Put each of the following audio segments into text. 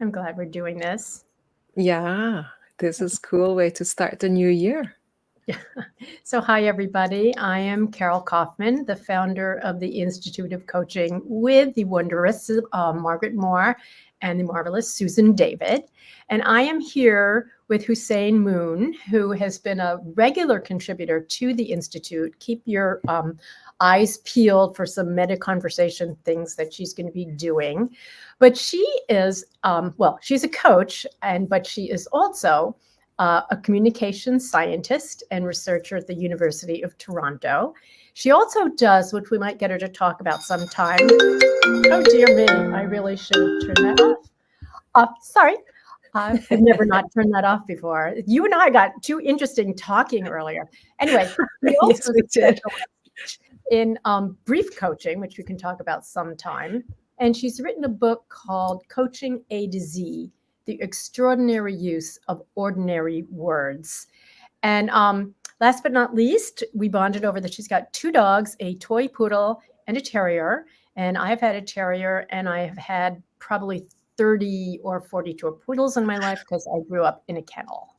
I'm glad we're doing this. Yeah, this is cool way to start the new year. So, hi, everybody. I am Carol Kauffman, the founder of the Institute of Coaching with the wondrous Margaret Moore and the marvelous Susan David. And I am here with Haesun Moon, who has been a regular contributor to the Institute. Keep your eyes peeled for some meta conversation things that she's going to be doing. But she is, she's a coach, but she is also a communications scientist and researcher at the University of Toronto. She also does, which we might get her to talk about sometime. Oh, dear me, I really should turn that off. Sorry, I've never not turned that off before. You and I got too interesting talking earlier. Anyway, she Yes, also we did. specializes in brief coaching, which we can talk about sometime. And she's written a book called Coaching A to Z, The Extraordinary Use of Ordinary Words. And last but not least, we bonded over that she's got two dogs, a toy poodle and a terrier. And I've had a terrier and I have had probably 30 or 40 toy poodles in my life because I grew up in a kennel,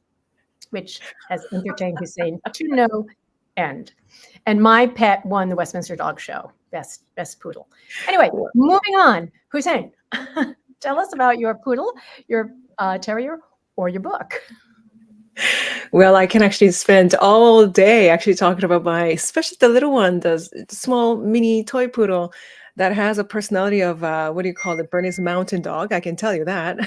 which has entertained Hussein to no end. And my pet won the Westminster Dog Show, best poodle. Anyway, moving on. Hussein, tell us about your poodle, your terrier, or your book. Well, I can actually spend all day actually talking about my, especially the little one, the small mini toy poodle that has a personality of what do you call it, Bernese Mountain Dog. I can tell you that.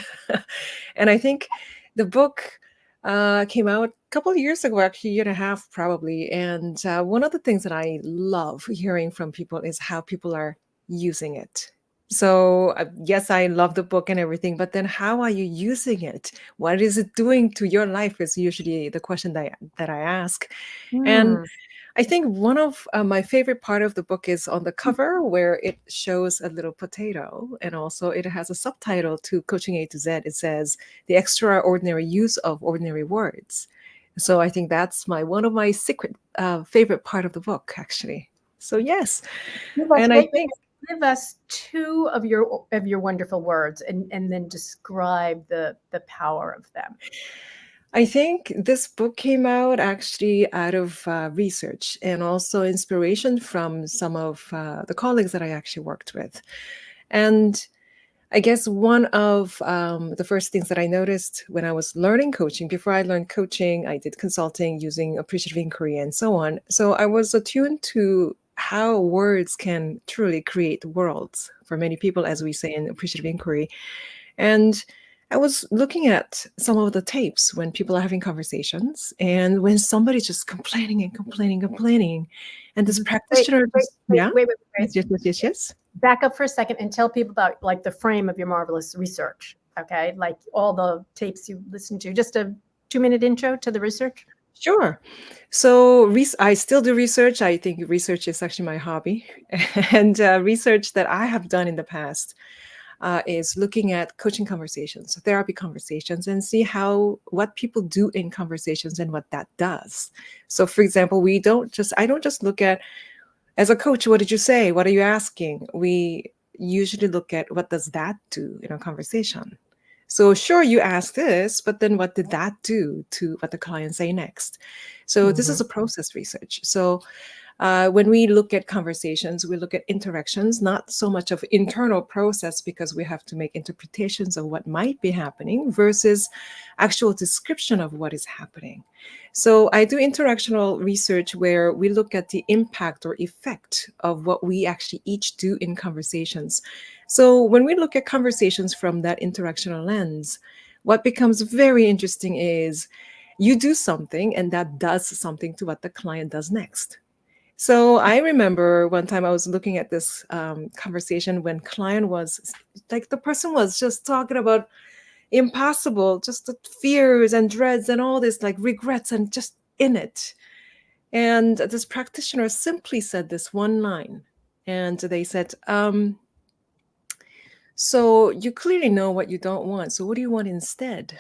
And I think the book came out a couple of years ago, actually a year and a half probably. And one of the things that I love hearing from people is how people are using it. So yes, I love the book and everything, but then how are you using it? What is it doing to your life is usually the question that I ask. And Hmm. I think one of my favorite part of the book is on the cover where it shows a little potato, and also it has a subtitle to Coaching A to Z. It says the extraordinary use of ordinary words. So I think that's my one of my secret favorite part of the book, actually. So yes, Give us and I wait, think give us two of your wonderful words and then describe the power of them. this book came out actually out of research and also inspiration from some of the colleagues that I actually worked with. And I guess one of the first things that I noticed when I was learning coaching, before I learned coaching, I did consulting using appreciative inquiry and so on. So I was attuned to how words can truly create worlds for many people, as we say in appreciative inquiry. And I was looking at some of the tapes when people are having conversations and when somebody's just complaining and complaining, complaining. And this Mhm. Wait, practitioner wait, just, wait, yeah, wait, wait, wait. yes, yes, yes, yes, yes. Back up for a second and tell people about like the frame of your marvelous research. Okay, like all the tapes you listened to. Just a 2 minute intro to the research. Sure. So I still do research. I think research is actually my hobby. And research that I have done in the past is looking at coaching conversations, therapy conversations, and see what people do in conversations and what that does. So, for example, I don't just look at, as a coach, what did you say? What are you asking? We usually look at what does that do in a conversation. So sure, you ask this, but then what did that do to what the client say next? So this is Mhm. a process research. So when we look at conversations, we look at interactions, not so much of internal process because we have to make interpretations of what might be happening versus actual description of what is happening. So I do interactional research where we look at the impact or effect of what we actually each do in conversations. So when we look at conversations from that interactional lens, what becomes very interesting is you do something and that does something to what the client does next. So I remember one time I was looking at this conversation when client was like the person was just talking about impossible, just the fears and dreads and all this like regrets and just in it. And this practitioner simply said this one line, and they said, "So you clearly know what you don't want. So what do you want instead?"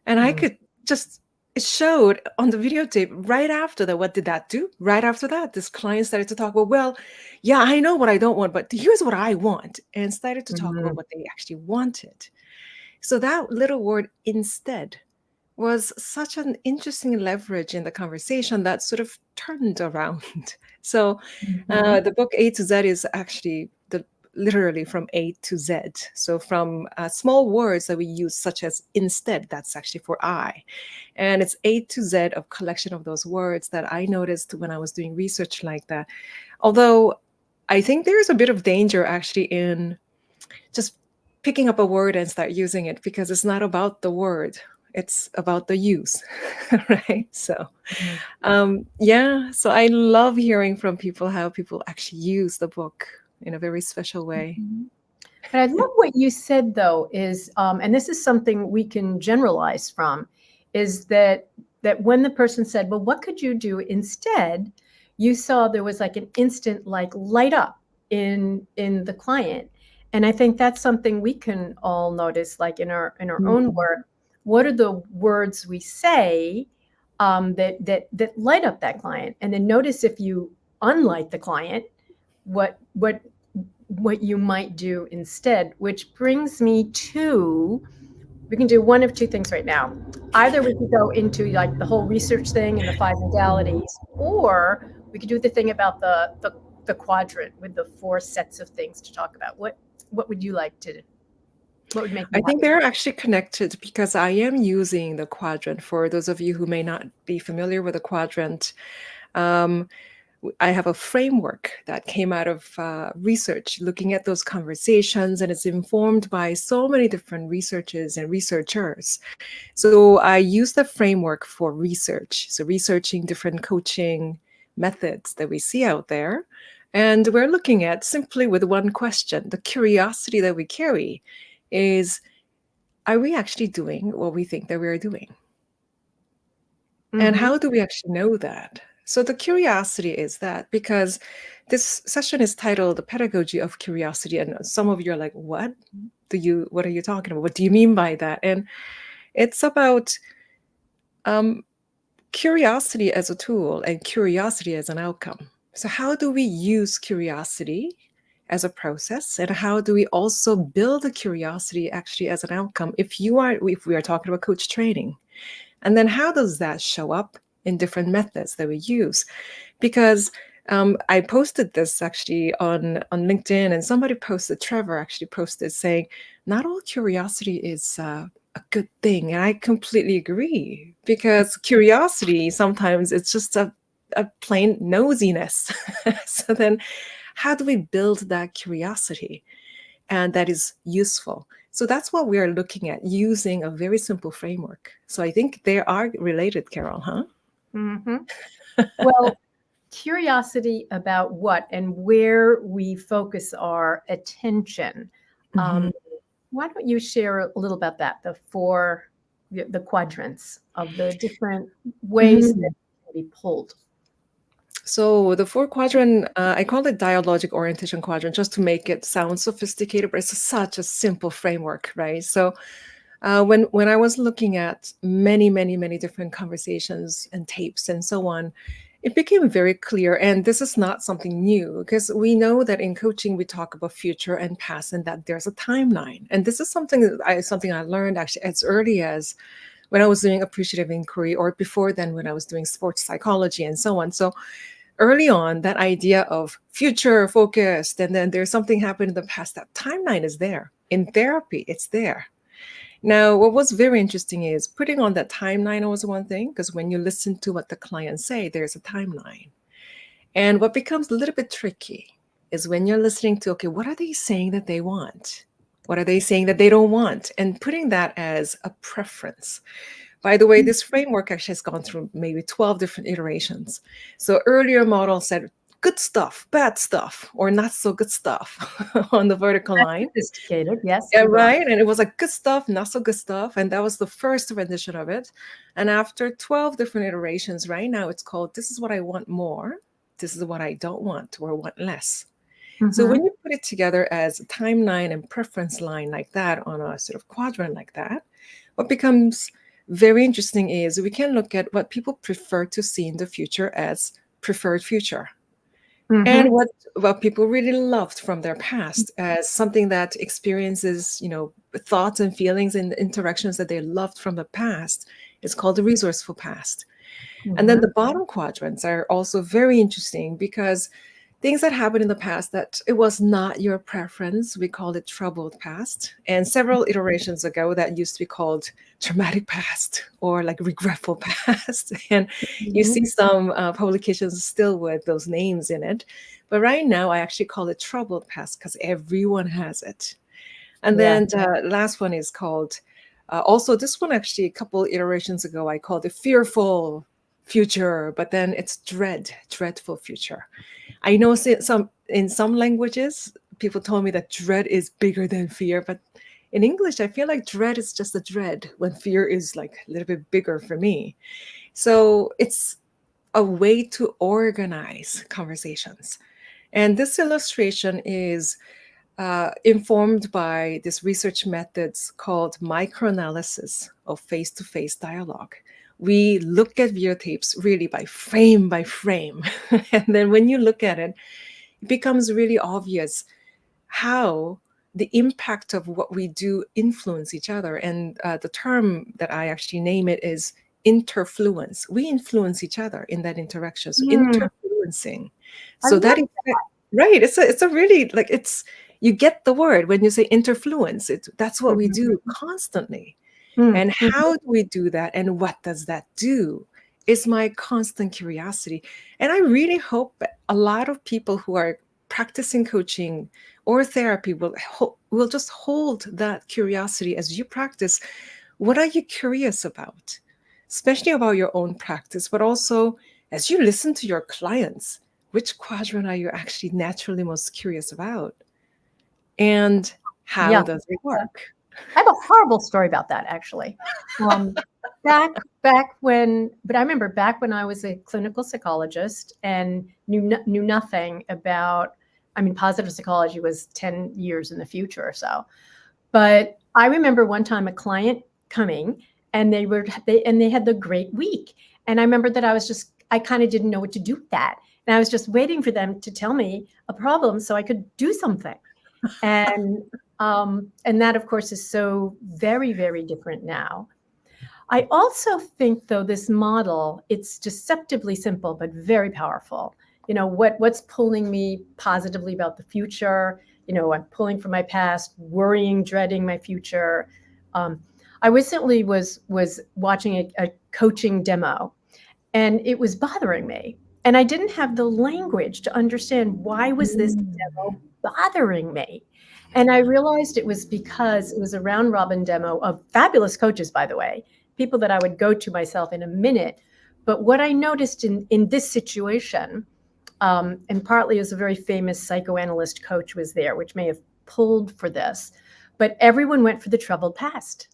And I Mm. could just it showed on the videotape right after that. What did that do? Right after that, this client started to talk about, well, yeah, I know what I don't want, but here's what I want, and started to talk about Mhm. what they actually wanted. So that little word instead was such an interesting leverage in the conversation that sort of turned around. So Mhm. the book A to Z is actually literally from A to Z. So from small words that we use, such as instead, that's actually for I. And it's A to Z of collection of those words that I noticed when I was doing research like that. Although I think there's a bit of danger actually in just picking up a word and start using it, because it's not about the word, it's about the use. Right? So Mhm. yeah, so I love hearing from people how people actually use the book in a very special way. Mhm. But I love what you said, though, is, and this is something we can generalize from, is that when the person said, "Well, what could you do instead?" You saw there was like an instant like light up in the client, and I think that's something we can all notice, like in our own Mm. work. What are the words we say that light up that client, and then notice if you unlight the client, what you might do instead, which brings me to, we can do one of two things right now. Either we could go into like the whole research thing and the five Mhm. modalities, or we could do the thing about the quadrant with the four sets of things to talk about. What would you like to, what would make I you think happy? they're actually connected because I am using the quadrant. For those of you who may not be familiar with the quadrant, um, I have a framework that came out of research looking at those conversations, and it's informed by so many different researchers and researchers. So I use the framework for research. So researching different coaching methods that we see out there. And we're looking at simply with one question. The curiosity that we carry is, are we actually doing what we think that we're doing? And Mm-hmm. how do we actually know that? So the curiosity is that, because this session is titled The Pedagogy of Curiosity. And some of you are like, what are you talking about? What do you mean by that? And it's about um, curiosity as a tool and curiosity as an outcome. So how do we use curiosity as a process, and how do we also build a curiosity actually as an outcome if we are talking about coach training? And then how does that show up in different methods that we use? Because I posted this actually on LinkedIn, and somebody posted, Trevor actually posted, saying, not all curiosity is a good thing. And I completely agree, because curiosity sometimes it's just a plain nosiness. So then how do we build that curiosity and that is useful? So that's what we are looking at, using a very simple framework. So I think they are related, Carol, huh? Mm-hmm. Well, curiosity about what and where we focus our attention. Mhm. Why don't you share a little about that, the quadrants of the different ways that Mhm. can be pulled? So the four quadrant, I call it dialogic orientation quadrant just to make it sound sophisticated, but it's such a simple framework, right? So when I was looking at many different conversations and tapes and so on, it became very clear. And this is not something new, because we know that in coaching we talk about future and past, and that there's a timeline. And this is something I learned actually as early as when I was doing appreciative inquiry, or before then when I was doing sports psychology and so on. So early on, that idea of future focused, and then there's something happened in the past, that timeline is there. In therapy, it's there. Now, what was very interesting is putting on that timeline was one thing, because when you listen to what the clients say, there's a timeline. And what becomes a little bit tricky is when you're listening to, okay, what are they saying that they want? What are they saying that they don't want? And putting that as a preference. By the way, this framework actually has gone through maybe 12 different iterations. So earlier model said good stuff, bad stuff, or not so good stuff on the vertical That's line. sophisticated. Yes, Yeah, keep going. right. And it was like good stuff, not so good stuff. And that was the first rendition of it. And after 12 different iterations, right now it's called this is what I want more. This is what I don't want or want less. So Mm-hmm. when you put it together as a timeline and preference line like that on a sort of quadrant like that, what becomes very interesting is we can look at what people prefer to see in the future as preferred future, and Mm-hmm. what people really loved from their past as something that experiences, thoughts and feelings and interactions that they loved from the past is called the resourceful past. And then Mm-hmm. the bottom quadrants are also very interesting because things that happened in the past that it was not your preference, we called it troubled past. And several iterations ago, that used to be called traumatic past or like regretful past. And you Mm-hmm. see some publications still with those names in it. But right now, I actually call it troubled past because everyone has it. And Yeah. then the last one is called, also this one actually a couple iterations ago, I called it fearful future, but then it's dreadful future. I know some in some languages, people told me that dread is bigger than fear, but in English, I feel like dread is just a dread when fear is like a little bit bigger for me. So it's a way to organize conversations. And this illustration is informed by this research methods called microanalysis of face-to-face dialogue. We look at videotapes really by frame. And then when you look at it, it becomes really obvious how the impact of what we do influence each other. And the term that I actually name it is interfluence. We influence each other in that interaction. So Mm, interfluencing. I So that love effect, right? It's a really like it's you get the word when you say interfluence. That's what we that. do constantly. Mm, And mm, how do we do that? And what does that do? Is my constant curiosity. And I really hope that a lot of people who are practicing coaching or therapy will just hold that curiosity as you practice. What are you curious about? Especially about your own practice, but also as you listen to your clients, which quadrant are you actually naturally most curious about? And how yeah. does it work? I have a horrible story about that actually. Um, back when, but I remember back when I was a clinical psychologist and knew nothing about. I mean, positive psychology was 10 years in the future or so. But I remember one time a client coming and they had the great week, and I remember that I kind of didn't know what to do with that, and I was just waiting for them to tell me a problem so I could do something. And that, of course, is so very, very different now. I also think, though, this model, it's deceptively simple, but very powerful. What's pulling me positively about the future? I'm pulling from my past, worrying, dreading my future. Um, I recently was watching a coaching demo, and it was bothering me. And I didn't have the language to understand why was this demo bothering me. And I realized it was because it was a round robin demo of fabulous coaches, by the way, people that I would go to myself in a minute. But what I noticed in this situation, and partly as a very famous psychoanalyst coach was there, which may have pulled for this, but everyone went for the troubled past.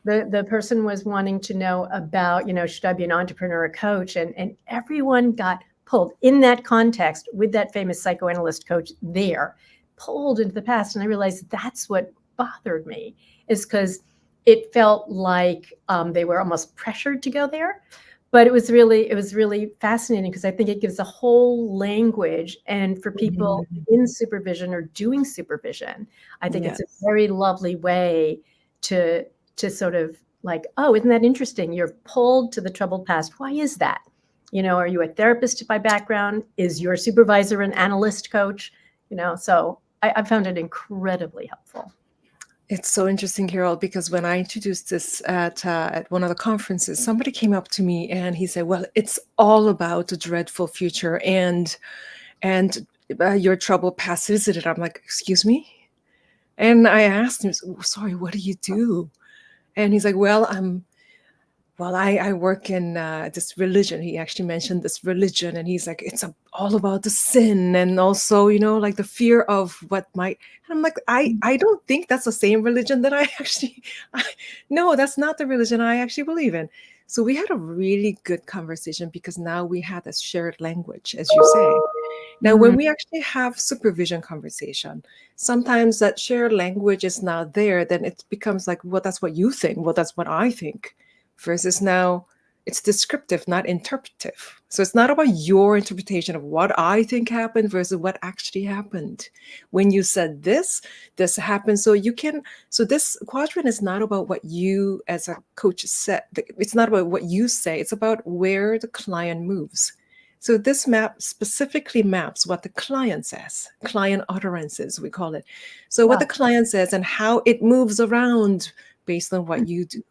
The person was wanting to know about, should I be an entrepreneur or coach? And everyone got pulled in that context with that famous psychoanalyst coach there, pulled into the past. And I realized that's what bothered me, is because it felt like they were almost pressured to go there. But it was really fascinating because I think it gives a whole language, and for people Mhm. in supervision or doing supervision, I think it's a Yes. very lovely way to sort of like, oh, isn't that interesting? You're pulled to the troubled past. Why is that? Are you a therapist by background? Is your supervisor an analyst coach? So I found it incredibly helpful. It's so interesting, Carol, because when I introduced this at one of the conferences, somebody came up to me and he said, "Well, it's all about the dreadful future and your troubled past, isn't it?" I'm like, "Excuse me?" And I asked him, "Sorry, what do you do?" And he's like, "Well, I work in this religion." He actually mentioned this religion, and he's like, all about the sin and also, like the fear of what might. And I'm like, I don't think that's the same religion that I actually, I, no, that's not the religion I actually believe in. So we had a really good conversation because now we had this shared language, as you say. Now, when Mm, we actually have supervision conversation, sometimes that shared language is not there. Then it becomes like, well, that's what you think. Well, that's what I think. versus now it's descriptive, not interpretive. So it's not about your interpretation of what I think happened versus what actually happened. When you said this happened. So this quadrant is not about what you as a coach said. It's not about what you say. It's about where the client moves. So this map specifically maps what the client says, client utterances, we call it. So what Wow. the client says and how it moves around based on what you do.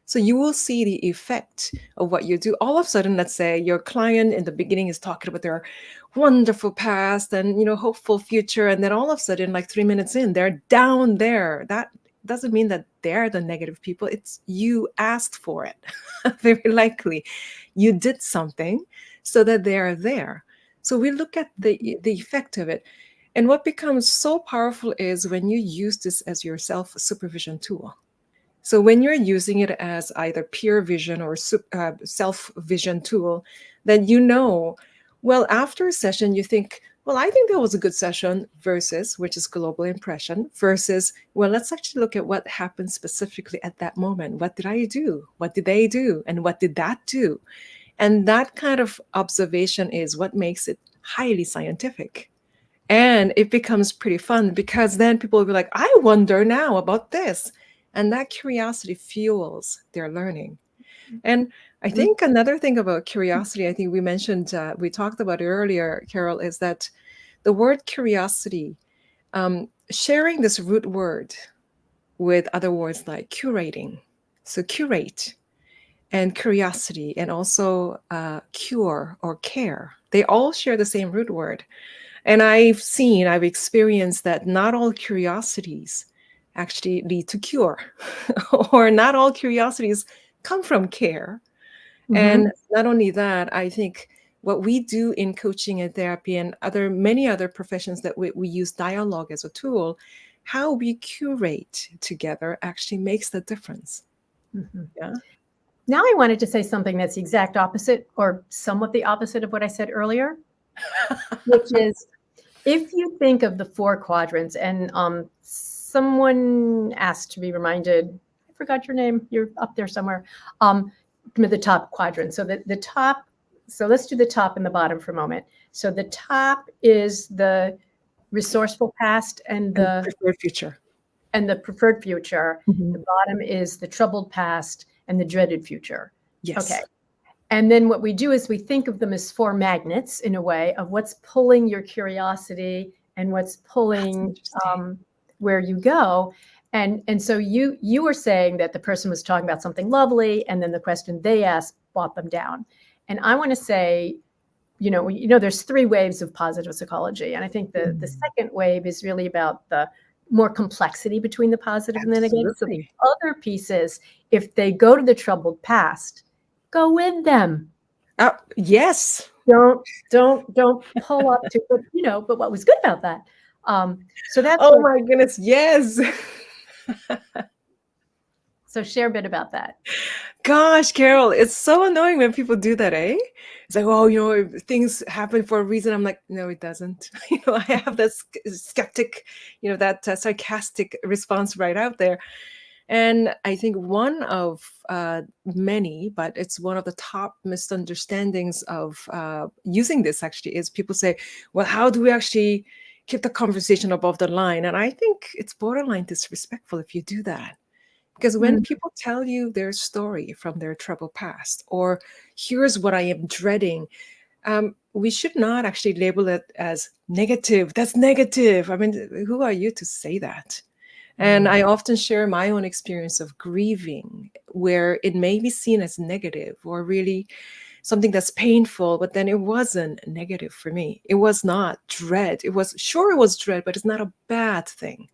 So you will see the effect of what you do. All of a sudden, let's say your client in the beginning is talking about their wonderful past and hopeful future, and then all of a sudden, like 3 minutes in, they're down there. That doesn't mean that they're the negative people. It's you asked for it. Very likely, you did something so that they're there. So we look at the effect of it. And what becomes so powerful is when you use this as your self supervision tool. So when you're using it as either peer vision or self-vision tool, then well, after a session, you think, well, I think that was a good session versus, which is global impression, versus, well, let's actually look at what happened specifically at that moment. What did I do? What did they do? And what did that do? And that kind of observation is what makes it highly scientific. And it becomes pretty fun because then people will be like, I wonder now about this. And that curiosity fuels their learning. And I think another thing about curiosity, I think we mentioned, we talked about it earlier, Carol, is that the word curiosity, sharing this root word with other words like curating. So curate and curiosity and also cure or care, they all share the same root word. And I've experienced that not all curiosities actually lead to cure, or not all curiosities come from care. Mhm. And not only that, I think what we do in coaching and therapy and many other professions that we use dialogue as a tool, how we curate together actually makes the difference. Mhm. Yeah. Now I wanted to say something that's the exact opposite or somewhat the opposite of what I said earlier, which is if you think of the four quadrants and someone asked to be reminded, I forgot your name, you're up there somewhere, the top quadrant. So the top, so let's do the top and the bottom for a moment. So the top is the resourceful past and And the preferred future. preferred future. Mhm. The bottom is the troubled past and the dreaded future. Okay. Yes. And then what we do is we think of them as four magnets in a way of what's pulling your curiosity and what's That's pulling interesting. where you go. And so you were saying that the person was talking about something lovely, and then the question they asked brought them down. And I want to say, there's three waves of positive psychology, and I think the second wave is really about the more complexity between the positive and the negative. So the Absolutely. other piece is if they go to the troubled past, go with them. Yes. Don't pull up to, but what was good about that? So that's Oh what. my goodness. Yes. So share a bit about that. Gosh, Carol, it's so annoying when people do that, eh? It's like, oh, things happen for a reason. I'm like, no, it doesn't. I have that skeptic, that sarcastic response right out there. And I think one of many, but it's one of the top misunderstandings of using this actually is people say, well, how do we actually keep the conversation above the line? And I think it's borderline disrespectful if you do that. Because when Mm, people tell you their story from their troubled past, or here's what I am dreading, we should not actually label it as negative. That's negative. I mean, who are you to say that? And mm, I often share my own experience of grieving, where it may be seen as negative or really something that's painful, but then it wasn't negative for me. It was not dread. It was dread, but it's not a bad thing.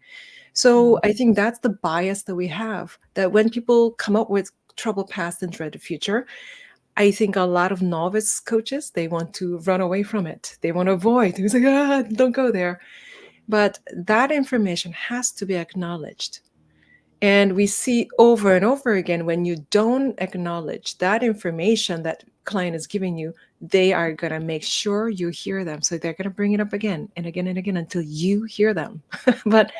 So mm, I think that's the bias that we have, that when people come up with troubled past and dreaded future, I think a lot of novice coaches, they want to run away from it. They want to avoid. It's like, don't go there. But that information has to be acknowledged. And we see over and over again, when you don't acknowledge that information that client is giving you, they are going to make sure you hear them. So they're going to bring it up again and again and again until you hear them. But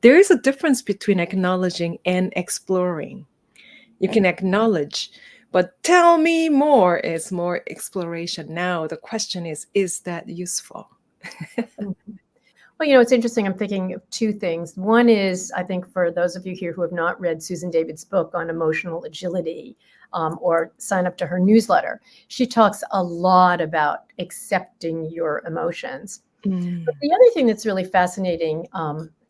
there is a difference between acknowledging and exploring. You can acknowledge, But tell me more is more exploration. Now the question is that useful? Well, you know, it's interesting. I'm thinking of two things. One is, I think, for those of you here who have not read Susan David's book on emotional agility, or sign up to her newsletter, she talks a lot about accepting your emotions. But the other thing that's really fascinating,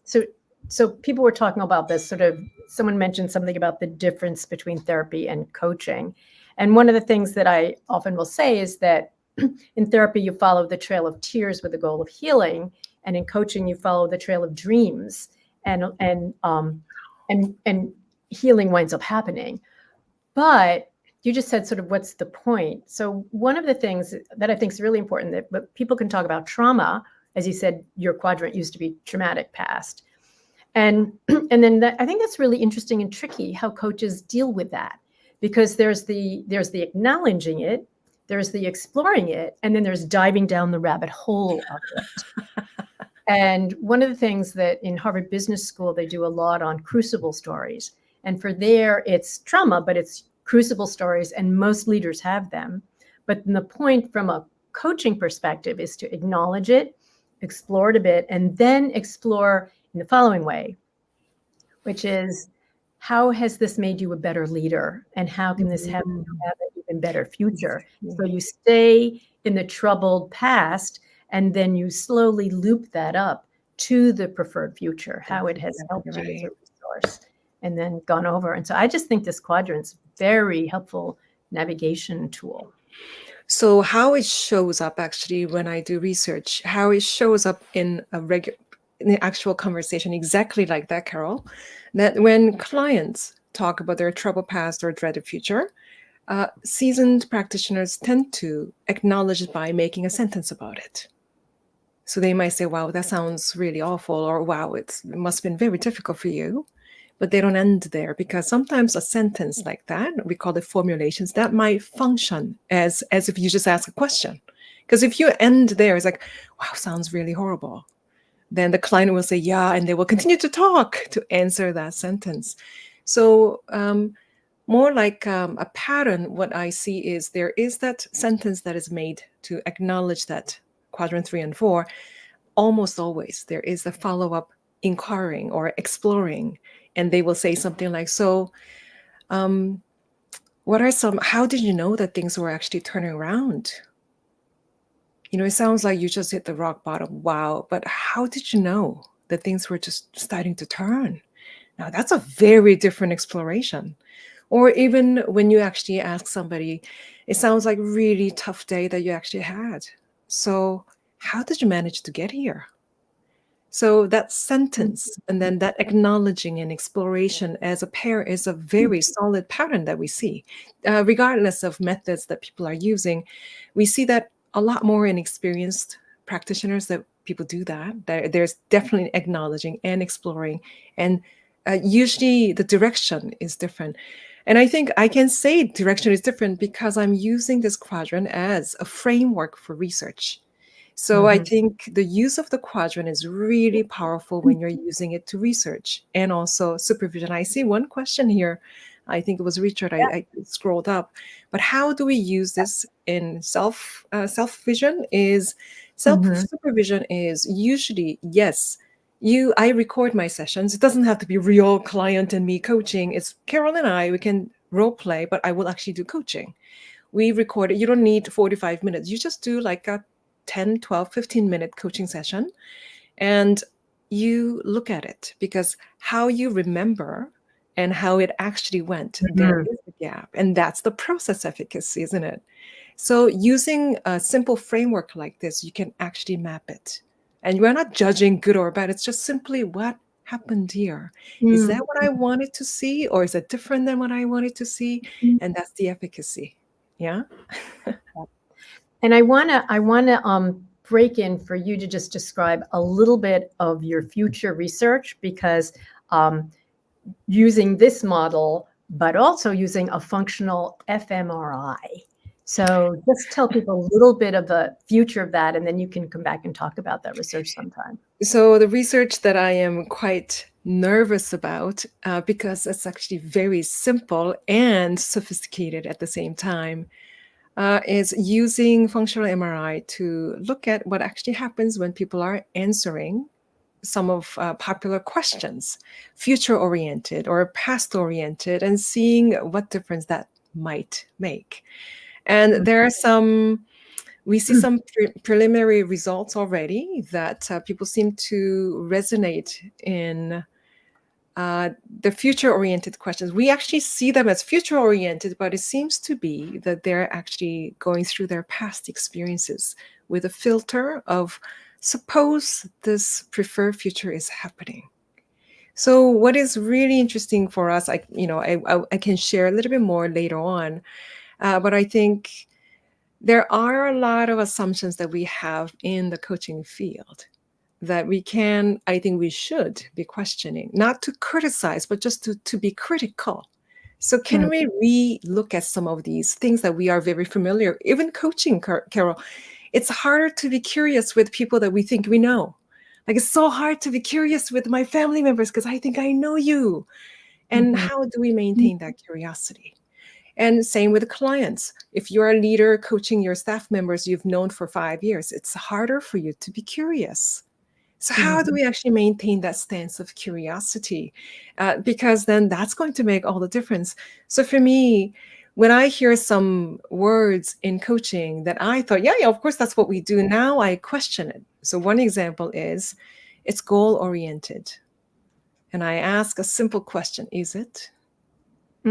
so people were talking about this sort of, someone mentioned something about the difference between therapy and coaching. And one of the things that I often will say is that in therapy, you follow the trail of tears with the goal of healing, and in coaching, you follow the trail of dreams, and healing winds up happening. But you just said sort of what's the point? So one of the things that I think is really important, that but people can talk about trauma, as you said, your quadrant used to be traumatic past, and then I think that's really interesting and tricky how coaches deal with that, because there's the acknowledging it, there's the exploring it, and then there's diving down the rabbit hole of it. And one of the things that in Harvard Business School, they do a lot on crucible stories. And for there, it's trauma, but it's crucible stories, and most leaders have them. But the point from a coaching perspective is to acknowledge it, explore it a bit, and then explore in the following way, which is, how has this made you a better leader? And how can this have you have an even better future? So you stay in the troubled past, and then you slowly loop that up to the preferred future, how it has helped you as a resource, and then gone over. And so I just think this quadrant's very helpful navigation tool. So how it shows up actually when I do research, how it shows up in in the actual conversation, exactly like that, Carol, that when clients talk about their troubled past or dreaded future, seasoned practitioners tend to acknowledge it by making a sentence about it. So they might say, wow, that sounds really awful, or wow, it must have been very difficult for you. But they don't end there, because sometimes a sentence like that, we call it formulations, that might function as if you just ask a question. Because if you end there, it's like, wow, sounds really horrible. Then the client will say, yeah, and they will continue to talk to answer that sentence. So more like a pattern, what I see is there is that sentence that is made to acknowledge that quadrant 3 and 4. Almost always there is a follow-up inquiring or exploring, and they will say something like, so how did you know that things were actually turning around? You know, it sounds like you just hit the rock bottom. Wow. But how did you know that things were just starting to turn? Now, that's a very different exploration. Or even when you actually ask somebody, it sounds like a really tough day that you actually had. So how did you manage to get here? So that sentence and then that acknowledging and exploration as a pair is a very solid pattern that we see. Regardless of methods that people are using, we see that a lot more in experienced practitioners, that people do that. There's definitely acknowledging and exploring, and usually the direction is different. And I think I can say direction is different because I'm using this quadrant as a framework for research. So I think the use of the quadrant is really powerful when you're using it to research and also supervision. I see one question here. I think it was Richard. I scrolled up. But how do we use this in self vision? Is self supervision is usually, yes. I record my sessions. It doesn't have to be real client and me coaching. It's Carol and I. We can role play, but I will actually do coaching. We record it. You don't need 45 minutes. You just do like a 10, 12, 15-minute coaching session, and you look at it, because how you remember and how it actually went, there is a gap. And that's the process efficacy, isn't it? So using a simple framework like this, you can actually map it. And we're not judging good or bad. It's just simply what happened here. Is that what I wanted to see, or is it different than what I wanted to see? And that's the efficacy. Yeah. And I wanna break in for you to just describe a little bit of your future research, because using this model, but also using a functional fMRI. So just tell people a little bit of the future of that, and then you can come back and talk about that research sometime. So the research that I am quite nervous about, because it's actually very simple and sophisticated at the same time, is using functional MRI to look at what actually happens when people are answering some of popular questions, future oriented or past oriented, and seeing what difference that might make. And there are some, we see some preliminary results already that people seem to resonate in the future oriented questions. We actually see them as future oriented, but it seems to be that they're actually going through their past experiences with a filter of suppose this preferred future is happening. So what is really interesting for us, I can share a little bit more later on, but I think there are a lot of assumptions that we have in the coaching field that I think we should be questioning, not to criticize, but just to be critical. So can we re-look at some of these things that we are very familiar, even coaching, Carol? It's harder to be curious with people that we think we know. Like it's so hard to be curious with my family members because I think I know you. And Mhm. how do we maintain that curiosity? And same with clients. If you're a leader coaching your staff members you've known for 5 years, it's harder for you to be curious. So, how do Mhm. we actually maintain that stance of curiosity? Because then that's going to make all the difference. So, for me, when I hear some words in coaching that I thought, yeah, of course, that's what we do now, I question it. So, one example is it's goal oriented. And I ask a simple question: is it?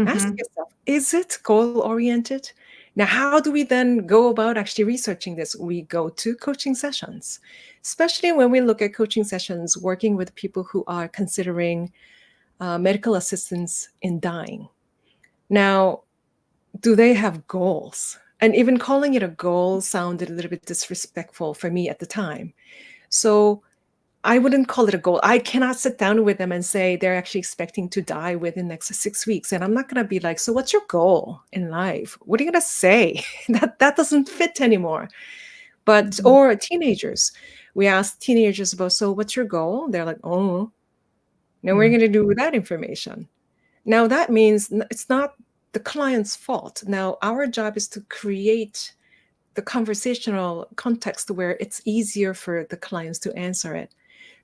Ask Mhm. yourself, is it goal oriented? Now, how do we then go about actually researching this? We go to coaching sessions, especially when we look at coaching sessions working with people who are considering medical assistance in dying. Now, do they have goals? And even calling it a goal sounded a little bit disrespectful for me at the time. So I wouldn't call it a goal. I cannot sit down with them and say they're actually expecting to die within the next 6 weeks. And I'm not going to be like, so what's your goal in life? What are you going to say? That doesn't fit anymore. But, Mhm. or teenagers, we ask teenagers about, so what's your goal? They're like, oh, now what are you Mhm. going to do with that information? Now that means it's not the client's fault. Now our job is to create the conversational context where it's easier for the clients to answer it.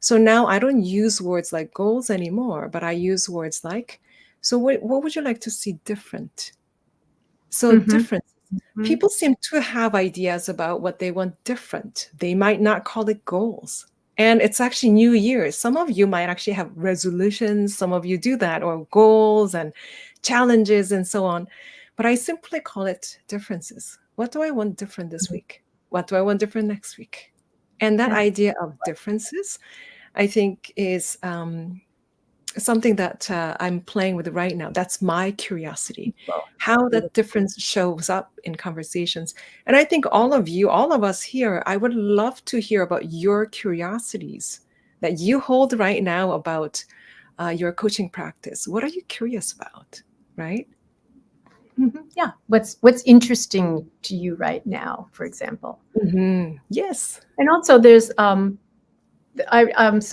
So now I don't use words like goals anymore, but I use words like, so what would you like to see different? So Mhm. different. Mhm. People seem to have ideas about what they want different. They might not call it goals. And it's actually New Year's. Some of you might actually have resolutions. Some of you do that, or goals and challenges and so on. But I simply call it differences. What do I want different this week? What do I want different next week? And that That's idea of differences, I think, is something that I'm playing with right now. That's my curiosity, beautiful. how that Beautiful. difference shows up in conversations. And I think all of you, all of us here, I would love to hear about your curiosities that you hold right now about your coaching practice. What are you curious about? Right? Mhm. Yeah. What's interesting to you right now, for example? Yes. And also, there's so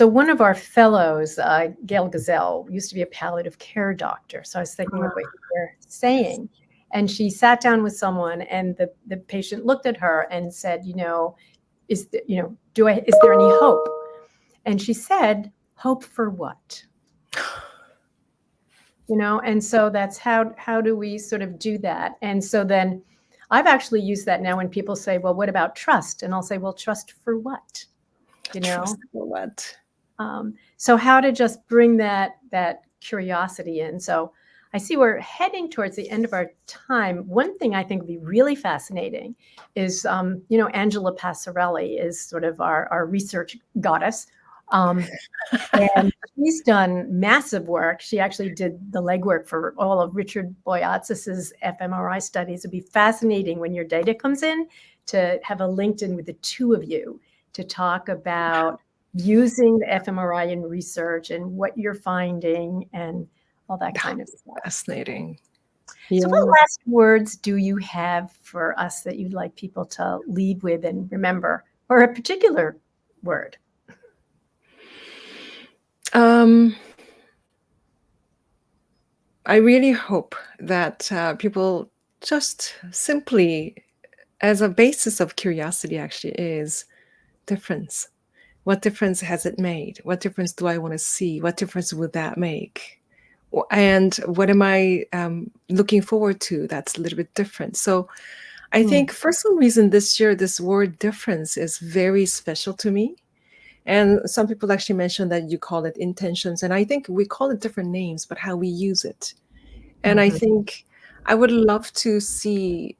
one of our fellows, Gail Gazelle, used to be a palliative care doctor. So I was thinking of what you were Yes. saying. And she sat down with someone, and the patient looked at her and said, is there any hope? And she said, hope for what? And so that's how do we sort of do that? And so then I've actually used that now when people say, well, what about trust? And I'll say, well, trust for what? You Trust know? for what? So how to just bring that curiosity in. So I see we're heading towards the end of our time. One thing I think would be really fascinating is, Angela Passarelli is sort of our research goddess. Um, and she's done massive work. She actually did the legwork for all of Richard Boyatzis's fMRI studies. It'd be fascinating when your data comes in to have a LinkedIn with the two of you to talk about using the fMRI in research and what you're finding and all that kind of That's stuff. fascinating. So what Yeah. last words do you have for us that you'd like people to leave with and remember, or a particular word? Um, I really hope that people just simply, as a basis of curiosity, actually is difference. What difference has it made? What difference do I want to see? What difference would that make? And what am I looking forward to that's a little bit different? So I Mm. think for some reason this year, this word difference is very special to me. And some people actually mentioned that you call it intentions. And I think we call it different names, but how we use it. And I Mhm. think I would love to see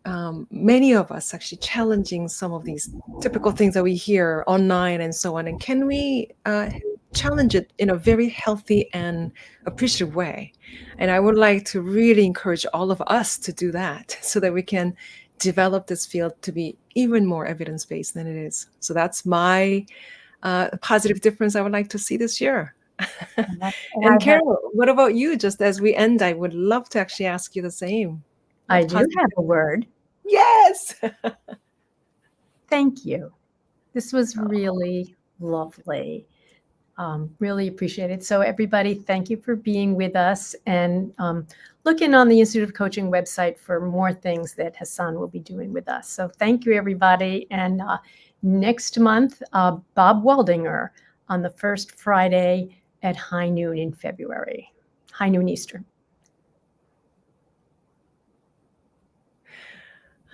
many of us actually challenging some of these typical things that we hear online and so on. And can we challenge it in a very healthy and appreciative way? And I would like to really encourage all of us to do that so that we can develop this field to be even more evidence based than it is. So that's my positive difference I would like to see this year. And And Carol, what about you? Just as we end, I would love to actually ask you the same. I What do positive have a difference? word. Yes. Thank you. This was really lovely. Really appreciate it. So everybody, thank you for being with us, and look in on the Institute of Coaching website for more things that Haesun will be doing with us. So thank you, everybody. And next month, Bob Waldinger on the first Friday at high noon in February, high noon Eastern.